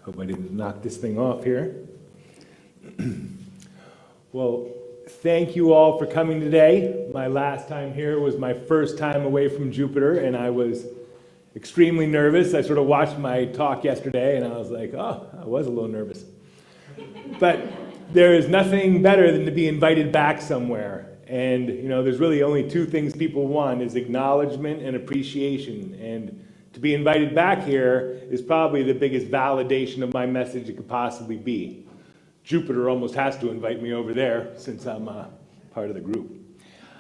Hope I didn't knock this thing off here. Well, thank you all for coming today. My last time here was my first time away from Jupiter, and I was extremely nervous. I sort of watched my talk yesterday, and I was like, oh, I was a little nervous. But there is nothing better than to be invited back somewhere. And, there's really only two things people want, is acknowledgement and appreciation. And to be invited back here is probably the biggest validation of my message it could possibly be. Jupiter almost has to invite me over there since I'm part of the group.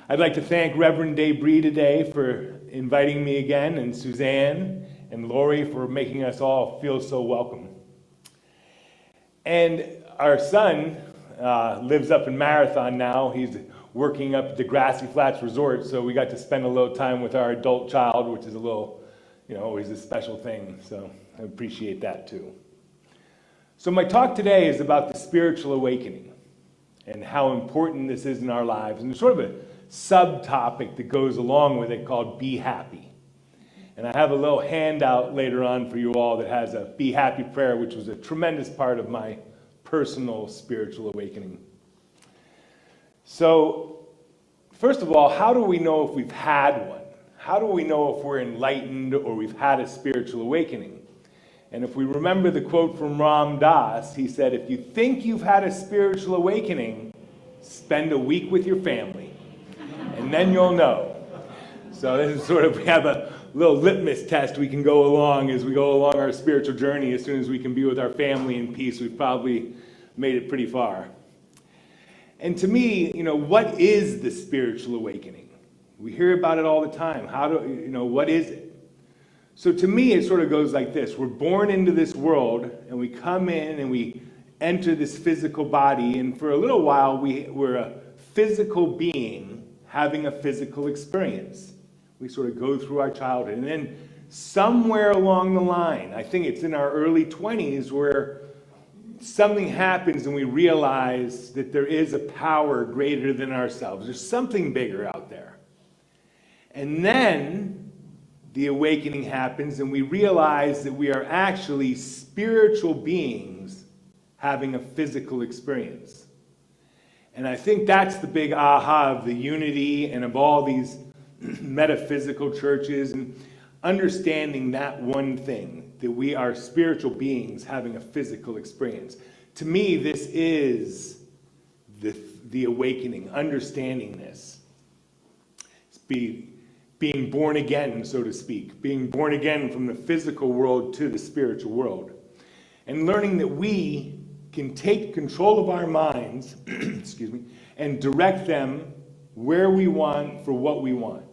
I'd like to thank Reverend Debris today for inviting me again, and Suzanne and Lori for making us all feel so welcome. And our son lives up in Marathon now. He's working up at the Grassy Flats Resort, so we got to spend a little time with our adult child, which is a little, always a special thing. So I appreciate that too. So my talk today is about the spiritual awakening and how important this is in our lives. And there's sort of a subtopic that goes along with it called Be Happy. And I have a little handout later on for you all that has a Be Happy prayer, which was a tremendous part of my personal spiritual awakening. So, first of all, how do we know if we've had one? How do we know if we're enlightened or we've had a spiritual awakening? And if we remember the quote from Ram Dass, he said, if you think you've had a spiritual awakening, spend a week with your family, and then you'll know. So this is sort of, we have a little litmus test we can go along as we go along our spiritual journey. As soon as we can be with our family in peace, we've probably made it pretty far. And to me, what is the spiritual awakening? We hear about it all the time. What is it? So to me, it sort of goes like this. We're born into this world, and we come in and we enter this physical body, and for a little while, we're a physical being having a physical experience. We sort of go through our childhood, and then somewhere along the line, I think it's in our early 20s, where something happens and we realize that there is a power greater than ourselves. There's something bigger out there. And then the awakening happens and we realize that we are actually spiritual beings having a physical experience. And I think that's the big aha of the unity and of all these metaphysical churches, and understanding that one thing, that we are spiritual beings having a physical experience. To me, this is the awakening, understanding this. It's being born again, so to speak, being born again from the physical world to the spiritual world, and learning that we can take control of our minds, excuse me, and direct them where we want for what we want.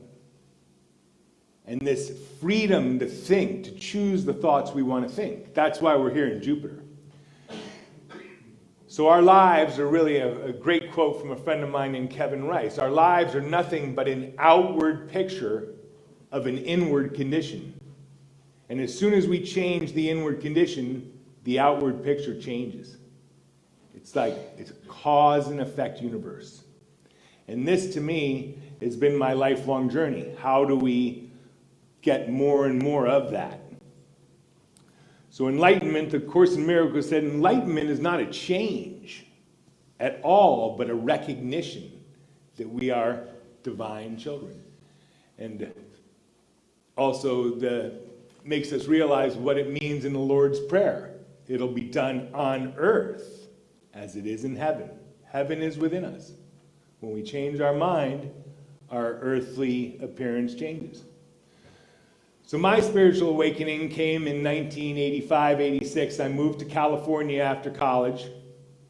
And this freedom to think, to choose the thoughts we want to think. That's why we're here in Jupiter. So our lives are really a great quote from a friend of mine named Kevin Rice. Our lives are nothing but an outward picture of an inward condition. And as soon as we change the inward condition, the outward picture changes. It's like it's a cause and effect universe. And this, to me, has been my lifelong journey. How do we get more and more of that? So Enlightenment, the Course in Miracles said, Enlightenment is not a change at all, but a recognition that we are divine children. And also makes us realize what it means in the Lord's Prayer. It'll be done on earth as it is in heaven. Heaven is within us. When we change our mind, our earthly appearance changes. So my spiritual awakening came in 1985, 86. I moved to California after college.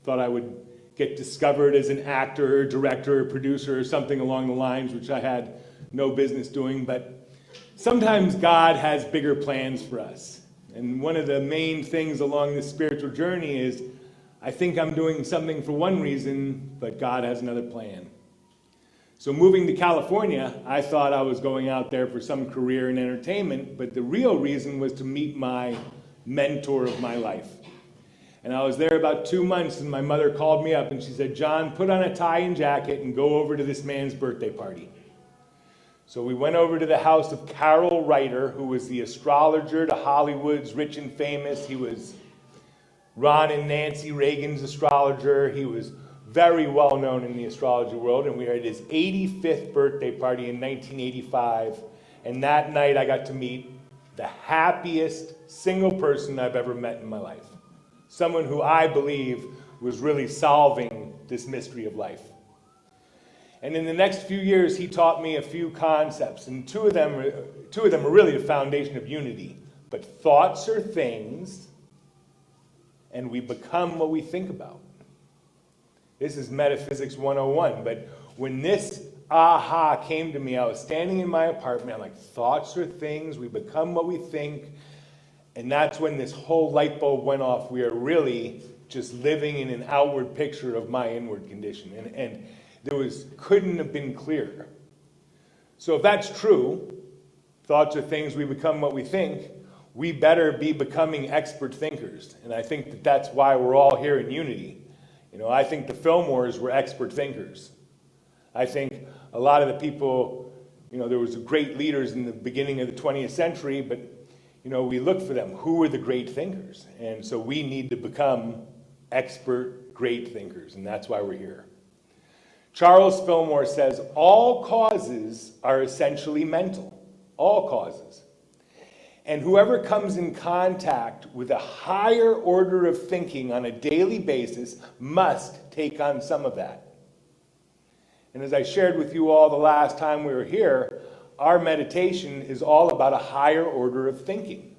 Thought I would get discovered as an actor, director, producer, or something along the lines, which I had no business doing. But sometimes God has bigger plans for us. And one of the main things along this spiritual journey is I think I'm doing something for one reason, but God has another plan. So moving to California, I thought I was going out there for some career in entertainment, but the real reason was to meet my mentor of my life. And I was there about 2 months, and my mother called me up and she said, John, put on a tie and jacket and go over to this man's birthday party. So we went over to the house of Carol Reiter, who was the astrologer to Hollywood's Rich and Famous. He was Ron and Nancy Reagan's astrologer. He was very well known in the astrology world, and we were at his 85th birthday party in 1985, and that night I got to meet the happiest single person I've ever met in my life. Someone who I believe was really solving this mystery of life. And in the next few years, he taught me a few concepts, and two of them are really the foundation of unity. But thoughts are things, and we become what we think about. This is Metaphysics 101, but when this aha came to me, I was standing in my apartment, I'm like, thoughts are things, we become what we think, and that's when this whole light bulb went off. We are really just living in an outward picture of my inward condition, and couldn't have been clearer. So if that's true, thoughts are things, we become what we think, we better be becoming expert thinkers. And I think that that's why we're all here in unity. You know, I think the Fillmores were expert thinkers. I think a lot of the people, you know, there was great leaders in the beginning of the 20th century, but, you know, we look for them. Who were the great thinkers? And so we need to become expert, great thinkers, and that's why we're here. Charles Fillmore says, all causes are essentially mental. All causes. And whoever comes in contact with a higher order of thinking on a daily basis must take on some of that. And as I shared with you all the last time we were here, our meditation is all about a higher order of thinking,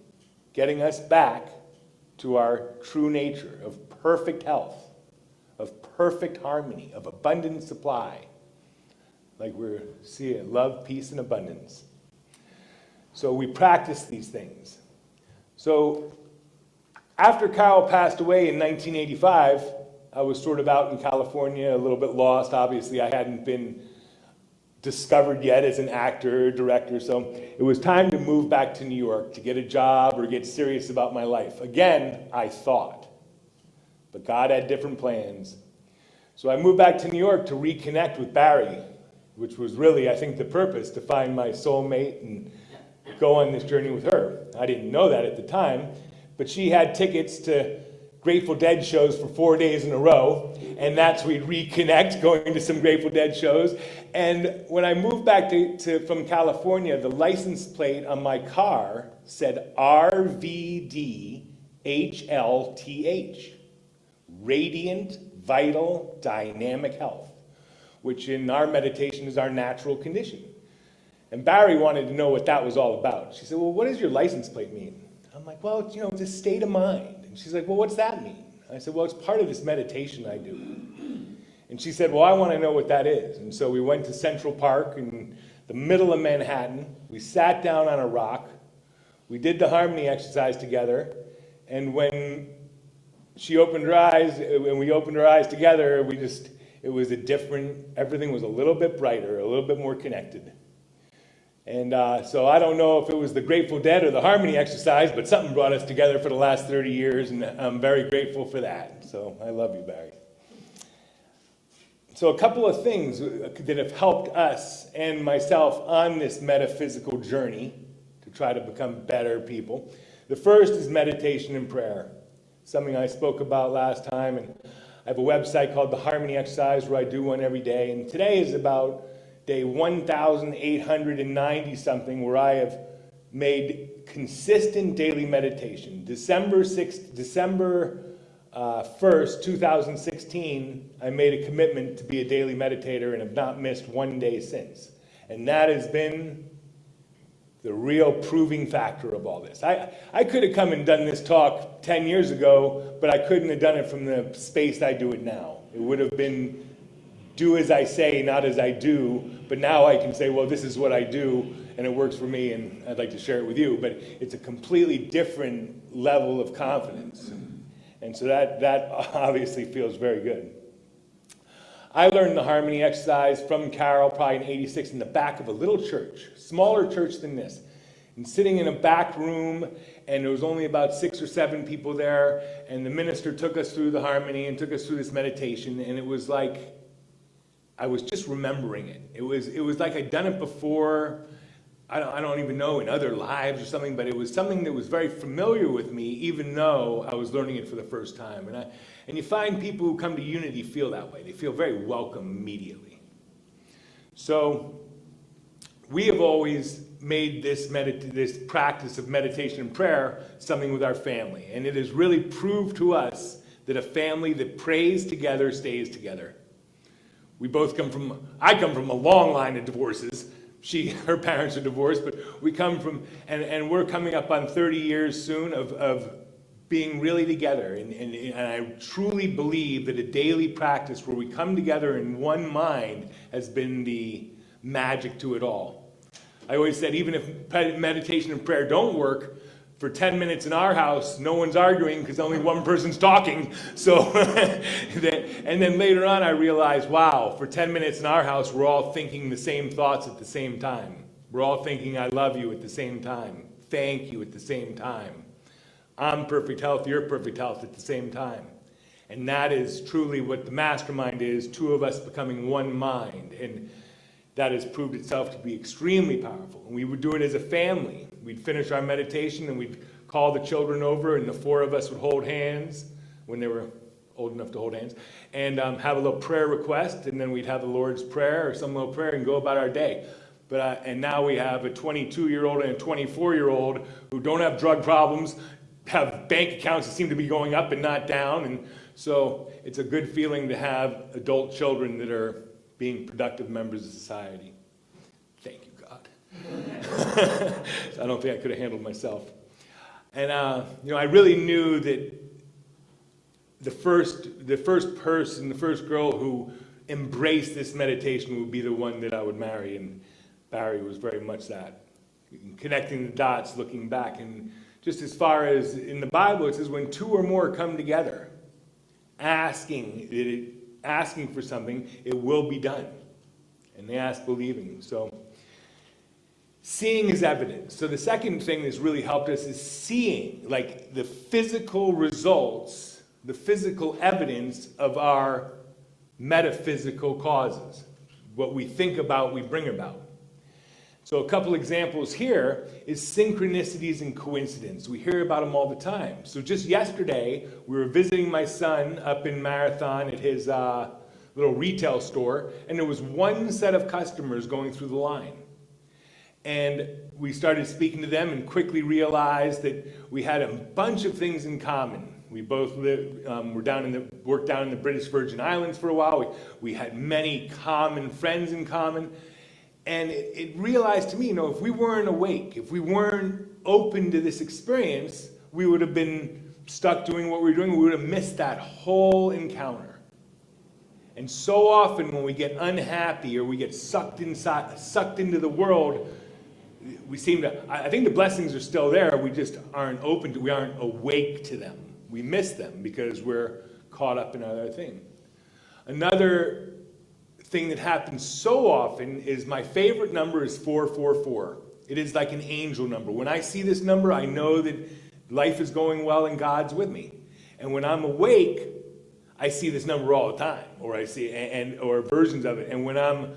getting us back to our true nature of perfect health, of perfect harmony, of abundant supply, like we're seeing love, peace, and abundance. So we practice these things. So after Carol passed away in 1985, I was sort of out in California, a little bit lost. Obviously, I hadn't been discovered yet as an actor or director, so it was time to move back to New York to get a job or get serious about my life. Again, I thought, but God had different plans. So I moved back to New York to reconnect with Barry, which was really, I think, the purpose, to find my soulmate and go on this journey with her. I didn't know that at the time, but she had tickets to Grateful Dead shows for 4 days in a row, and that's we'd reconnect, going to some Grateful Dead shows. And when I moved back from California, the license plate on my car said RVDHLTH, Radiant, Vital, Dynamic Health, which in our meditation is our natural condition. And Barry wanted to know what that was all about. She said, well, what does your license plate mean? I'm like, well, you know, it's a state of mind. And she's like, well, what's that mean? I said, well, it's part of this meditation I do. And she said, well, I want to know what that is. And so we went to Central Park in the middle of Manhattan. We sat down on a rock. We did the harmony exercise together. And when she opened her eyes, and we opened our eyes together, it was everything was a little bit brighter, a little bit more connected. And so I don't know if it was the Grateful Dead or the harmony exercise, but something brought us together for the last 30 years, and I'm very grateful for that. So I love you, Barry. So a couple of things that have helped us and myself on this metaphysical journey to try to become better people. The first is meditation and prayer, something I spoke about last time, and I have a website called The Harmony Exercise where I do one every day, and today is about day 1,890 something, where I have made consistent daily meditation. December 1st, 2016, I made a commitment to be a daily meditator and have not missed one day since. And that has been the real proving factor of all this. I could have come and done this talk 10 years ago, but I couldn't have done it from the space I do it now. It would have been do as I say, not as I do, but now I can say, well, this is what I do, and it works for me, and I'd like to share it with you, but it's a completely different level of confidence, and so that obviously feels very good. I learned the harmony exercise from Carol probably in '86 in the back of a little church, smaller church than this, and sitting in a back room, and there was only about 6 or 7 people there, and the minister took us through the harmony and took us through this meditation, and it was like I was just remembering it. It was like I'd done it before. I don't even know, in other lives or something, but it was something that was very familiar with me, even though I was learning it for the first time. And you find people who come to Unity feel that way. They feel very welcome immediately. So we have always made this practice of meditation and prayer something with our family. And it has really proved to us that a family that prays together stays together. I come from a long line of divorces. Her parents are divorced, but we come from, and we're coming up on 30 years soon of being really together. And I truly believe that a daily practice where we come together in one mind has been the magic to it all. I always said, even if meditation and prayer don't work, for 10 minutes in our house, no one's arguing because only one person's talking. So, and then later on I realized, wow, for 10 minutes in our house, we're all thinking the same thoughts at the same time. We're all thinking, I love you at the same time. Thank you at the same time. I'm perfect health, you're perfect health at the same time. And that is truly what the mastermind is, two of us becoming one mind. And that has proved itself to be extremely powerful. And we would do it as a family. We'd finish our meditation and we'd call the children over, and the four of us would hold hands when they were old enough to hold hands, and have a little prayer request, and then we'd have the Lord's Prayer or some little prayer and go about our day. And now we have a 22-year-old and a 24-year-old who don't have drug problems, have bank accounts that seem to be going up and not down, and so it's a good feeling to have adult children that are being productive members of society. Thank you, God. I don't think I could have handled myself. And I really knew that the first person, the first girl who embraced this meditation would be the one that I would marry, and Barry was very much that. Connecting the dots, looking back, and just as far as in the Bible, it says when two or more come together, asking for something, it will be done. And they ask believing. So seeing is evidence. So the second thing that's really helped us is seeing, like the physical results, the physical evidence of our metaphysical causes. What we think about, we bring about. So a couple examples here is synchronicities and coincidence. We hear about them all the time. So just yesterday, we were visiting my son up in Marathon at his little retail store, and there was one set of customers going through the line. And we started speaking to them and quickly realized that we had a bunch of things in common. We both worked down in the British Virgin Islands for a while. We had many common friends in common. And it realized to me, if we weren't awake, if we weren't open to this experience, we would have been stuck doing what we were doing. We would have missed that whole encounter. And so often when we get unhappy or we get sucked into the world, we seem to, I think the blessings are still there, we just aren't we aren't awake to them. We miss them because we're caught up in other things. Another thing that happens so often is my favorite number is 444. It is like an angel number. When I see this number, I know that life is going well and God's with me. And when I'm awake, I see this number all the time, or I see or versions of it. And when I'm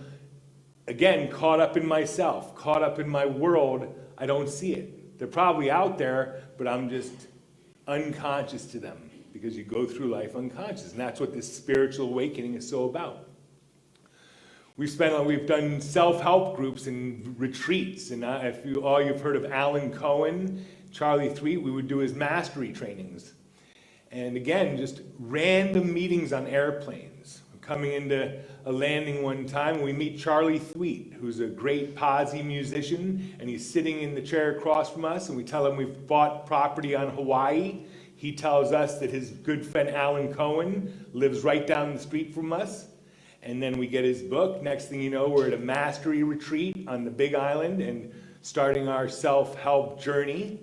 again caught up in myself, caught up in my world, I don't see it. They're probably out there, but I'm just unconscious to them because you go through life unconscious, and that's what this spiritual awakening is so about. We've done self-help groups and retreats, and if you've heard of Alan Cohen, Charlie Threet, we would do his mastery trainings. And again, just random meetings on airplanes. We're coming into a landing one time, we meet Charlie Thweet, who's a great posse musician, and he's sitting in the chair across from us, and we tell him we've bought property on Hawaii. He tells us that his good friend Alan Cohen lives right down the street from us. And then we get his book. Next thing you know, we're at a mastery retreat on the Big Island and starting our self-help journey.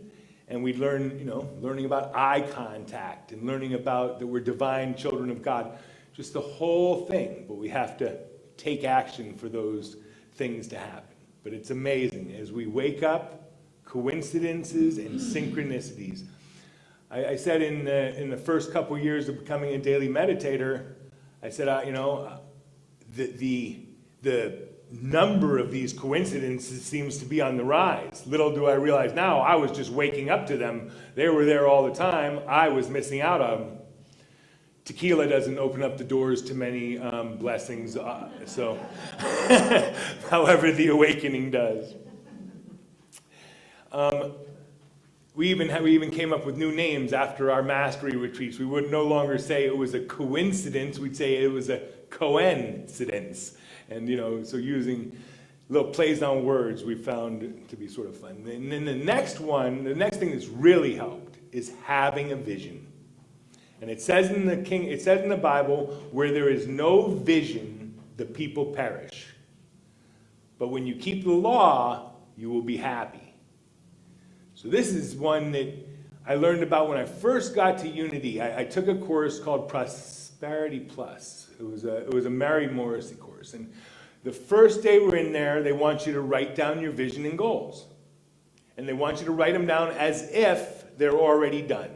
And we learning about eye contact and learning about that we're divine children of God. Just the whole thing. But we have to take action for those things to happen. But it's amazing. As we wake up, coincidences and synchronicities. I said in the first couple years of becoming a daily meditator, I said, the number of these coincidences seems to be on the rise. Little do I realize now, I was just waking up to them. They were there all the time. I was missing out on them. Tequila doesn't open up the doors to many blessings, however, the awakening does. We even came up with new names after our mastery retreats. We would no longer say it was a coincidence. We'd say it was a coincidence. And, so using little plays on words we found to be sort of fun. And then the next thing that's really helped is having a vision. And it says in the Bible, where there is no vision, the people perish. But when you keep the law, you will be happy. So this is one that I learned about when I first got to Unity. I took a course called Prosperity Plus. It was a Mary Morrissey course. And the first day we're in there, they want you to write down your vision and goals. And they want you to write them down as if they're already done.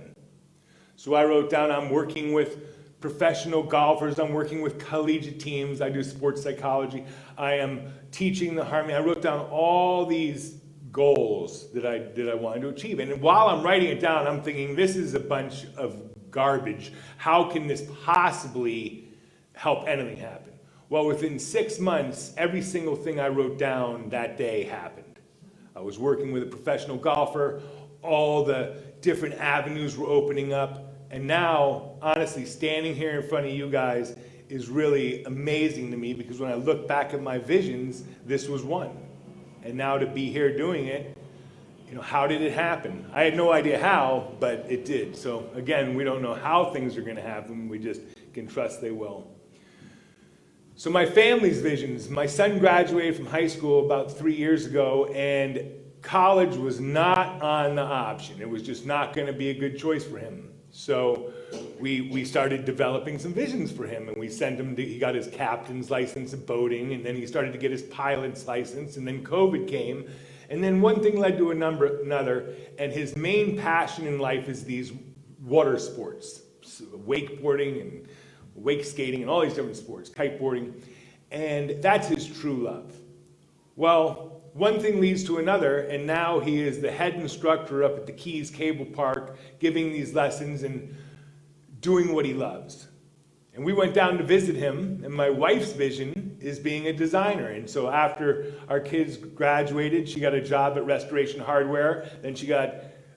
So I wrote down, I'm working with professional golfers, I'm working with collegiate teams, I do sports psychology, I am teaching the harmony. I wrote down all these goals that I wanted to achieve. And while I'm writing it down, I'm thinking, this is a bunch of garbage. How can this possibly help anything happen? Well, within 6 months, every single thing I wrote down that day happened. I was working with a professional golfer, all the different avenues were opening up. And now, honestly, standing here in front of you guys is really amazing to me, because when I look back at my visions, this was one. And now to be here doing it, how did it happen? I had no idea how, but it did. So again, we don't know how things are going to happen. We just can trust they will. So my family's visions, my son graduated from high school about 3 years ago, and college was not on the option. It was just not going to be a good choice for him. So we started developing some visions for him, and we sent him he got his captain's license in boating, and then he started to get his pilot's license, and then COVID came, and then one thing led to another, and his main passion in life is these water sports, so wakeboarding and wake skating and all these different sports, kiteboarding, and that's his true love. Well, one thing leads to another, and now he is the head instructor up at the Keys Cable Park, giving these lessons and doing what he loves. And we went down to visit him, and my wife's vision is being a designer. And so after our kids graduated, she got a job at Restoration Hardware, then she got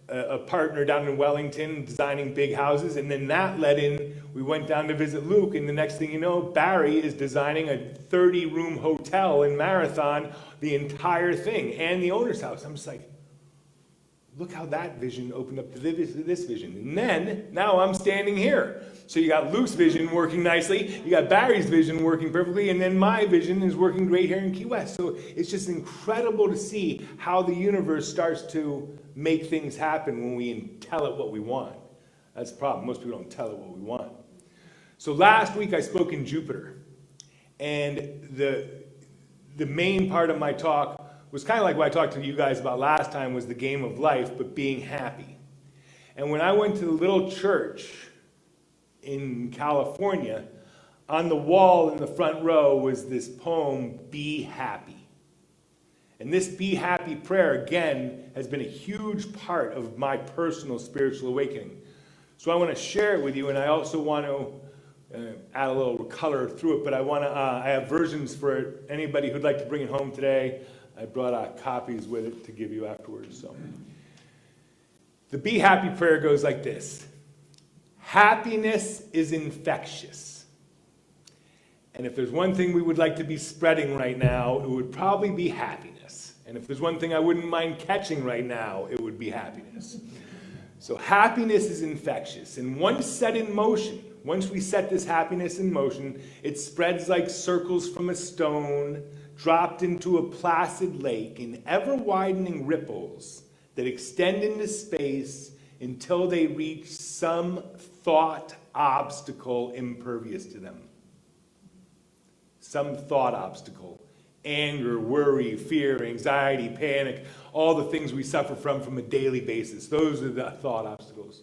a partner down in Wellington designing big houses, and then that led in, we went down to visit Luke, and the next thing you know, Barry is designing a 30-room hotel in Marathon, the entire thing, and the owner's house. I'm just like, look how that vision opened up to this vision. And then, now I'm standing here. So you got Luke's vision working nicely, you got Barry's vision working perfectly, and then my vision is working great here in Key West. So it's just incredible to see how the universe starts to make things happen when we tell it what we want. That's the problem. Most people don't tell it what we want. So last week I spoke in Jupiter, and the main part of my talk was kind of like what I talked to you guys about last time, was the game of life, but being happy. And when I went to the little church in California, on the wall in the front row was this poem, Be Happy. And this Be Happy prayer, again, has been a huge part of my personal spiritual awakening. So I want to share it with you, and I also want to add a little color through it, but I have versions for anybody who'd like to bring it home today. I brought copies with it to give you afterwards. So, the Be Happy prayer goes like this. Happiness is infectious. And if there's one thing we would like to be spreading right now, it would probably be happiness. And if there's one thing I wouldn't mind catching right now, it would be happiness. So happiness is infectious. And once set in motion, once we set this happiness in motion, it spreads like circles from a stone, dropped into a placid lake in ever-widening ripples that extend into space until they reach some thought obstacle impervious to them. Some thought obstacle. Anger, worry, fear, anxiety, panic, all the things we suffer from a daily basis. Those are the thought obstacles.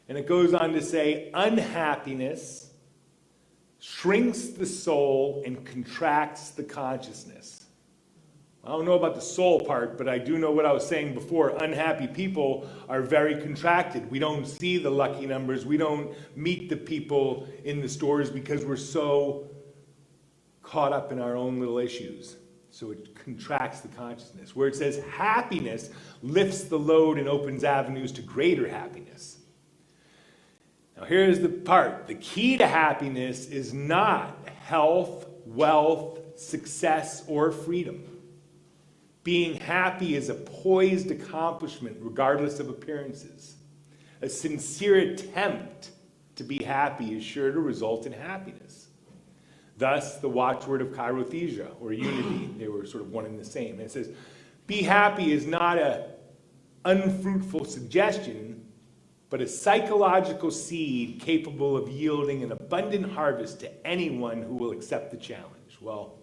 And it goes on to say, unhappiness shrinks the soul and contracts the consciousness. I don't know about the soul part, but I do know what I was saying before. Unhappy people are very contracted. We don't see the lucky numbers. We don't meet the people in the stores because we're so caught up in our own little issues. So it contracts the consciousness. Where it says happiness lifts the load and opens avenues to greater happiness. Now here's the part. The key to happiness is not health, wealth, success, or freedom. Being happy is a poised accomplishment regardless of appearances. A sincere attempt to be happy is sure to result in happiness. Thus, the watchword of kairothesia, or unity, they were sort of one and the same. And it says, be happy is not an unfruitful suggestion, but a psychological seed capable of yielding an abundant harvest to anyone who will accept the challenge. Well,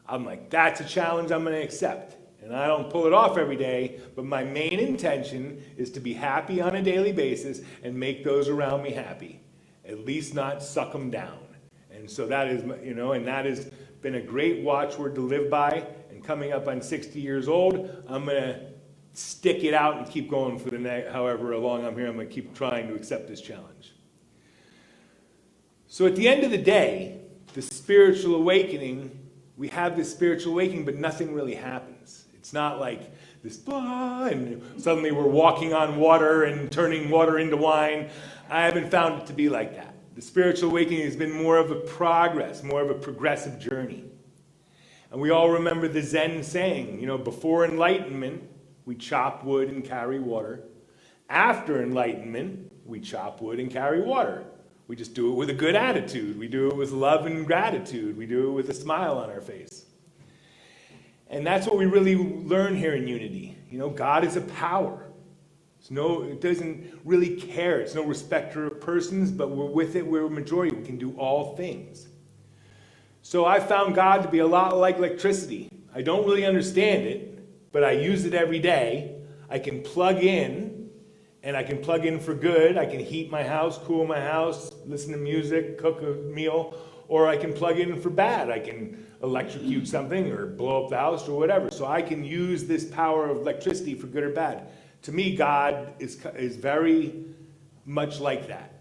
I'm like, that's a challenge I'm going to accept. And I don't pull it off every day, but my main intention is to be happy on a daily basis and make those around me happy. At least not suck them down. And so that is, and that has been a great watchword to live by. And coming up on 60 years old, I'm going to stick it out and keep going for the next, however long I'm here. I'm going to keep trying to accept this challenge. So at the end of the day, the spiritual awakening, we have this spiritual awakening, but nothing really happens. It's not like this, and suddenly we're walking on water and turning water into wine. I haven't found it to be like that. The spiritual awakening has been more of a progress, more of a progressive journey. And we all remember the Zen saying, before enlightenment, we chop wood and carry water. After enlightenment, we chop wood and carry water. We just do it with a good attitude. We do it with love and gratitude. We do it with a smile on our face. And that's what we really learn here in unity. God is a power. It doesn't really care. It's no respecter of persons, but we're a majority. We can do all things. So I found God to be a lot like electricity. I don't really understand it, but I use it every day. I can plug in, and I can plug in for good. I can heat my house, cool my house, listen to music, cook a meal, or I can plug in for bad. I can electrocute something or blow up the house or whatever. So I can use this power of electricity for good or bad. To me, God is very much like that.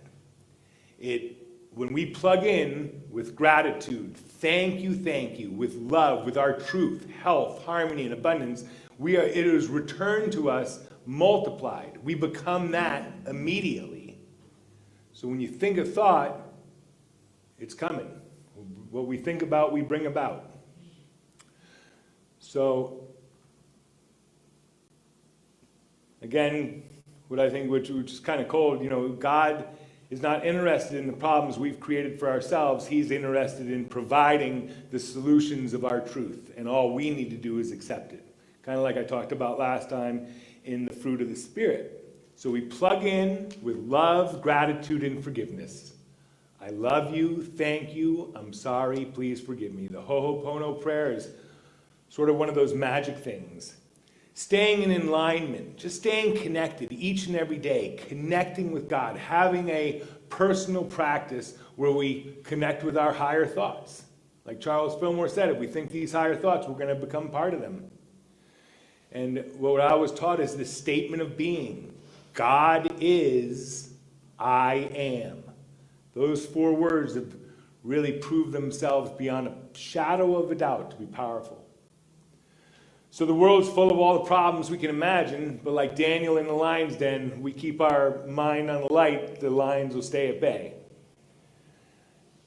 When we plug in with gratitude, thank you, with love, with our truth, health, harmony, and abundance, it is returned to us multiplied. We become that immediately. So when you think a thought, it's coming. What we think about, we bring about. So, again, what I think, which is kind of cold, God is not interested in the problems we've created for ourselves. He's interested in providing the solutions of our truth. And all we need to do is accept it. Kind of like I talked about last time in the fruit of the Spirit. So we plug in with love, gratitude, and forgiveness. I love you, thank you, I'm sorry, please forgive me. The Ho'oponopono prayer is sort of one of those magic things. Staying in alignment, just staying connected each and every day, connecting with God, having a personal practice where we connect with our higher thoughts. Like Charles Fillmore said, if we think these higher thoughts, we're going to become part of them. And what I was taught is the statement of being. God is, I am. Those 4 words have really proved themselves beyond a shadow of a doubt to be powerful. So the world's full of all the problems we can imagine, but like Daniel in the lion's den, we keep our mind on the light, the lions will stay at bay.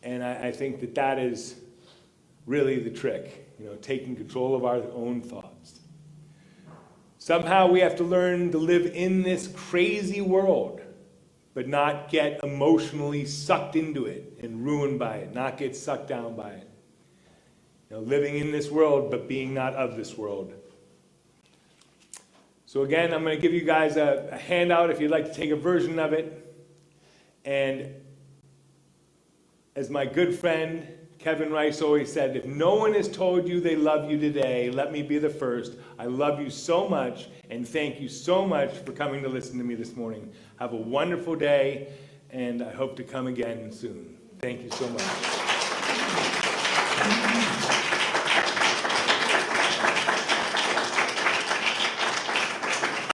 And I think that is really the trick, taking control of our own thoughts. Somehow we have to learn to live in this crazy world, but not get emotionally sucked into it and ruined by it, not get sucked down by it. Living in this world, but being not of this world. So again, I'm going to give you guys a handout if you'd like to take a version of it. And as my good friend Kevin Rice always said, if no one has told you they love you today, let me be the first. I love you so much, and thank you so much for coming to listen to me this morning. Have a wonderful day, and I hope to come again soon. Thank you so much.